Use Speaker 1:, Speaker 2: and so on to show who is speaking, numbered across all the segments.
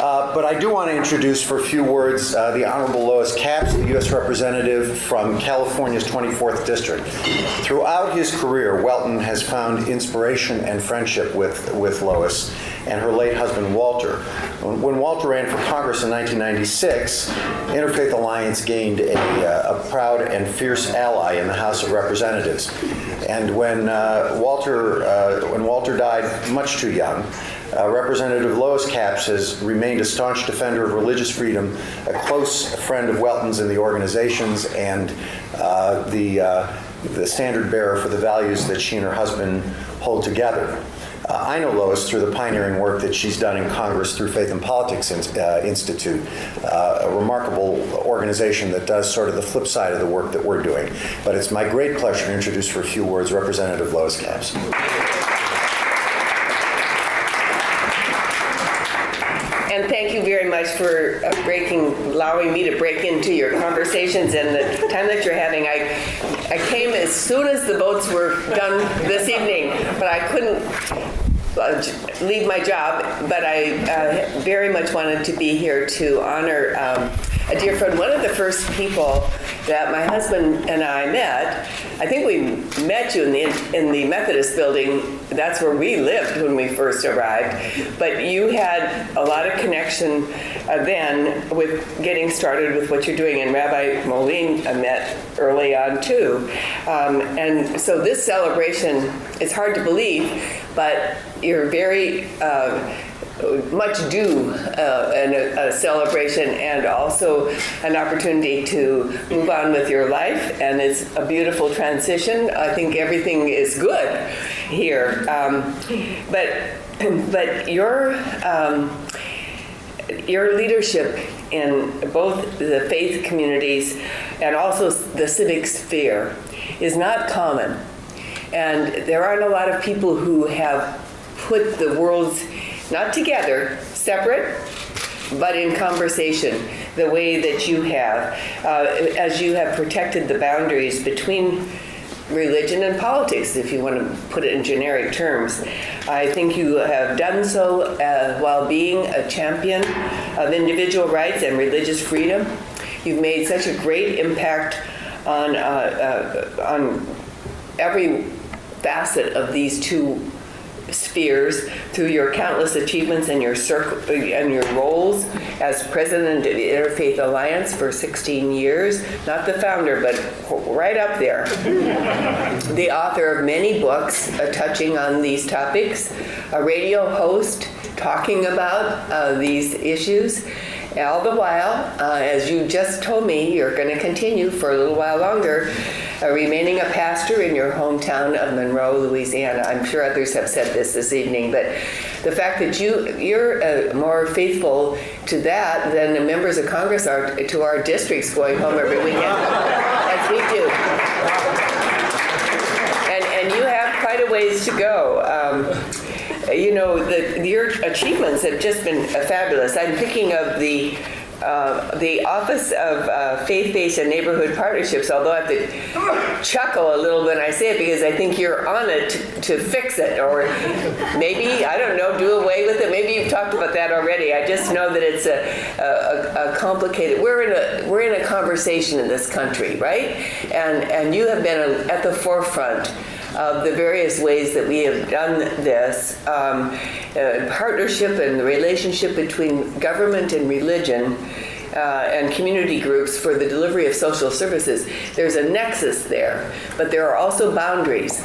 Speaker 1: But I do want to introduce for a few words the Honorable Lois Capps, the U.S. Representative from California's 24th District. Throughout his career, Welton has found inspiration and friendship with Lois and her late husband, Walter. When Walter ran for Congress in 1996, Interfaith Alliance gained a proud and fierce ally in the House of Representatives. And when Walter died much too young, Representative Lois Capps has remained a staunch defender of religious freedom, a close friend of Welton's and the organizations, and the standard bearer for the values that she and her husband hold together. I know Lois through the pioneering work that she's done in Congress through Faith and Politics Institute, a remarkable organization that does sort of the flip side of the work that we're doing. But it's my great pleasure to introduce for a few words Representative Lois Capps.
Speaker 2: And thank you very much for allowing me to break into your conversations and the time that you're having. I came as soon as the votes were done this evening, but I couldn't leave my job, but I very much wanted to be here to honor a dear friend. One of the first people that my husband and I met, I think we met you in the Methodist building. That's where we lived when we first arrived. But you had a lot of connection then with getting started with what you're doing. And Rabbi Moline met early on too. And so this celebration, it's hard to believe, but you're very much due and a celebration and also an opportunity to move on with your life, and it's a beautiful transition. I think everything is good here, but your leadership in both the faith communities and also the civic sphere is not common, and there aren't a lot of people who have put the worlds not together, separate, but in conversation, the way that you have, as you have protected the boundaries between religion and politics, if you want to put it in generic terms. I think you have done so while being a champion of individual rights and religious freedom. You've made such a great impact on every facet of these two spheres through your countless achievements and your roles as president of the Interfaith Alliance for 16 years, not the founder, but right up there. The author of many books touching on these topics, a radio host talking about these issues. All the while, as you just told me, you're going to continue for a little while longer, remaining a pastor in your hometown of Monroe, Louisiana. I'm sure others have said this evening, but the fact that you're more faithful to that than the members of Congress are to our districts going home every weekend, as we do. And you have quite a ways to go. Your achievements have just been fabulous. I'm thinking of the Office of Faith-Based and Neighborhood Partnerships, although I have to chuckle a little when I say it because I think you're on it to fix it, or maybe, I don't know, do away with it. Maybe you've talked about that already. I just know that it's a complicated, we're in a conversation in this country, right? And you have been at the forefront of the various ways that we have done this, partnership and the relationship between government and religion and community groups for the delivery of social services. There's a nexus there, but there are also boundaries.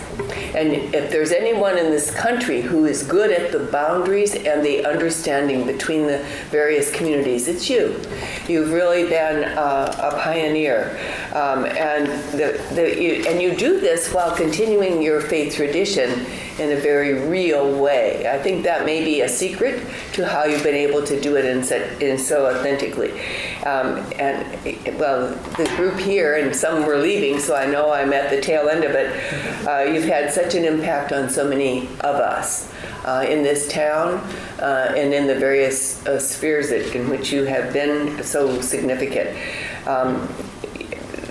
Speaker 2: And if there's anyone in this country who is good at the boundaries and the understanding between the various communities, it's you. You've really been a pioneer. And you do this while continuing your faith tradition in a very real way. I think that may be a secret to how you've been able to do it in so authentically. The group here, and some were leaving, so I know I'm at the tail end of it. You've had such an impact on so many of us in this town and in the various spheres in which you have been so significant.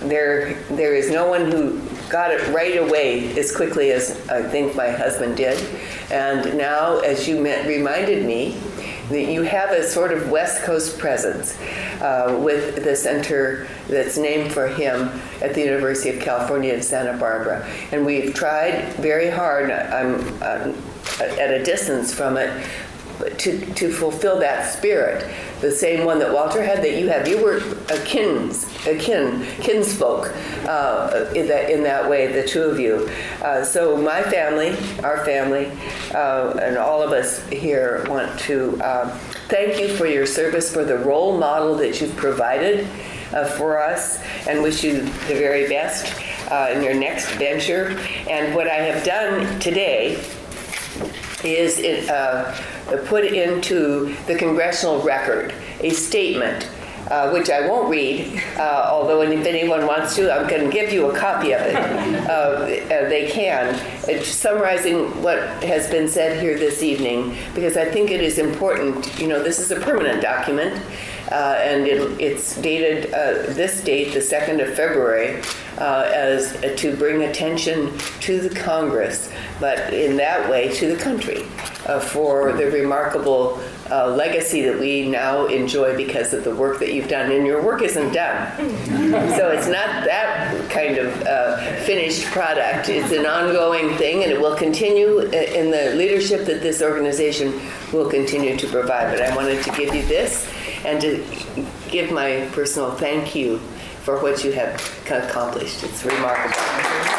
Speaker 2: There is no one who got it right away as quickly as I think my husband did. And now, as you reminded me, that you have a sort of West Coast presence with the center that's named for him at the University of California in Santa Barbara. And we've tried very hard, I'm at a distance from it, to fulfill that spirit, the same one that Walter had, that you have. You were kinsfolk in that way, the two of you. So my family, our family, and all of us here want to thank you for your service, for the role model that you've provided for us, and wish you the very best in your next venture. And what I have done today is put into the congressional record a statement, which I won't read, although if anyone wants to, I'm going to give you a copy of it. They can. It's summarizing what has been said here this evening, because I think it is important. You know, this is a permanent document, and it's dated this date, the 2nd of February, as to bring attention to the Congress, but in that way to the country, for the remarkable legacy that we now enjoy because of the work that you've done. And your work isn't done. So it's not that kind of finished product. It's an ongoing thing, and it will continue in the leadership that this organization will continue to provide. But I wanted to give you this and to give my personal thank you for what you have accomplished. It's remarkable.